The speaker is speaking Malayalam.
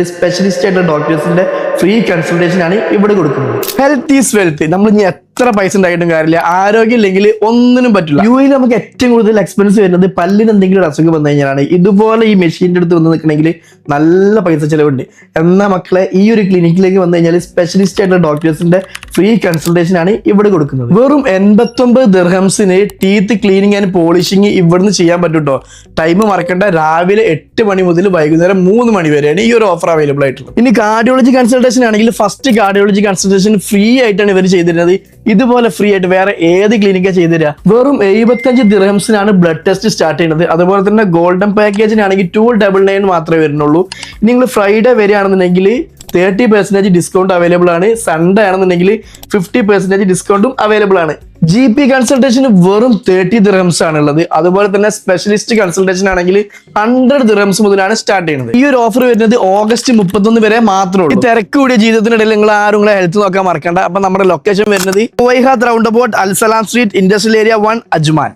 സ്പെഷ്യലിസ്റ്റ് ആയിട്ടുള്ള ഡോക്ടേഴ്സിന്റെ ഫ്രീ കൺസൾട്ടേഷൻ ആണ് ഇവിടെ കൊടുക്കുന്നത്. Health is wealth. നമ്മൾ ഇനി എത്ര പൈസ ഉണ്ടായിട്ടും കാര്യമില്ല, ആരോഗ്യം ഇല്ലെങ്കിൽ ഒന്നിനും പറ്റില്ല. യുഎയിൽ നമുക്ക് ഏറ്റവും കൂടുതൽ എക്സ്പെൻസ് വരുന്നത് പല്ലിന് എന്തെങ്കിലും ഒരു അസുഖം വന്നു കഴിഞ്ഞാലാണ്. ഇതുപോലെ ഈ മെഷീൻ്റെ അടുത്ത് വന്ന് നിൽക്കണമെങ്കിൽ നല്ല പൈസ ചിലവുണ്ട്. എന്നാൽ മക്കളെ, ഈ ഒരു ക്ലിനിക്കിലേക്ക് വന്നു കഴിഞ്ഞാൽ സ്പെഷ്യലിസ്റ്റ് ആയിട്ടുള്ള ഡോക്ടേഴ്സിന്റെ ഫ്രീ കൺസൾട്ടേഷൻ ആണ് ഇവിടെ കൊടുക്കുന്നത്. വെറും 89 ദിർഹംസിന് ടീത്ത് ക്ലീനിങ് ആൻഡ് പോളിഷിങ് ഇവിടുന്ന് ചെയ്യാൻ പറ്റും കേട്ടോ. ടൈം മറക്കണ്ട, രാവിലെ 8 മണി മുതൽ വൈകുന്നേരം 3 മണി വരെയാണ് ഈ ഒരു ഓഫർ അവൈലബിൾ ആയിട്ടുള്ളത്. ഇനി കാർഡിയോളജി കൺസൾട്ടേഷൻ ആണെങ്കിൽ ഫസ്റ്റ് കാർഡിയോളജി കൺസൾട്ടേഷൻ ഫ്രീ ആയിട്ടാണ് ഇവർ ചെയ്തിരുന്നത്. ഇതുപോലെ ഫ്രീ ആയിട്ട് വേറെ ഏത് ക്ലിനിക്കാണ് ചെയ്തുതരിക? വെറും 75 ദിർഹംസിനാണ് ബ്ലഡ് ടെസ്റ്റ് സ്റ്റാർട്ട് ചെയ്യുന്നത്. അതുപോലെ തന്നെ ഗോൾഡൻ പാക്കേജിനാണെങ്കിൽ 299 മാത്രമേ വരുന്നുള്ളൂ. നിങ്ങൾ ഫ്രൈഡേ വരികയാണെന്നുണ്ടെങ്കിൽ 30% ഡിസ്കൗണ്ട് അവൈലബിൾ ആണ്. സൺഡേ ആണെന്നുണ്ടെങ്കിൽ 50% ഡിസ്കൗണ്ടും അവൈലബിൾ ആണ്. GP കൺസൾട്ടേഷൻ വെറും 30 ദിർഹംസ് ആണുള്ളത്. അതുപോലെ തന്നെ സ്പെഷ്യലിസ്റ്റ് കൺസൾട്ടേഷൻ ആണെങ്കിൽ 100 ദിർഹംസ് മുതലാണ് സ്റ്റാർട്ട് ചെയ്യുന്നത്. ഈ ഒരു ഓഫർ വരുന്നത് ഓഗസ്റ്റ് 31 വരെ മാത്രമേ ഉള്ളൂ. തിരക്ക് കൂടിയ ജീവിതത്തിനിടയിൽ നിങ്ങൾ ആരും നിങ്ങളെ ഹെൽത്ത് നോക്കാൻ മറക്കണ്ട. അപ്പൊ നമ്മുടെ ലൊക്കേഷൻ വരുന്നത് round about Al Salam street, industrial area 1, Ajman.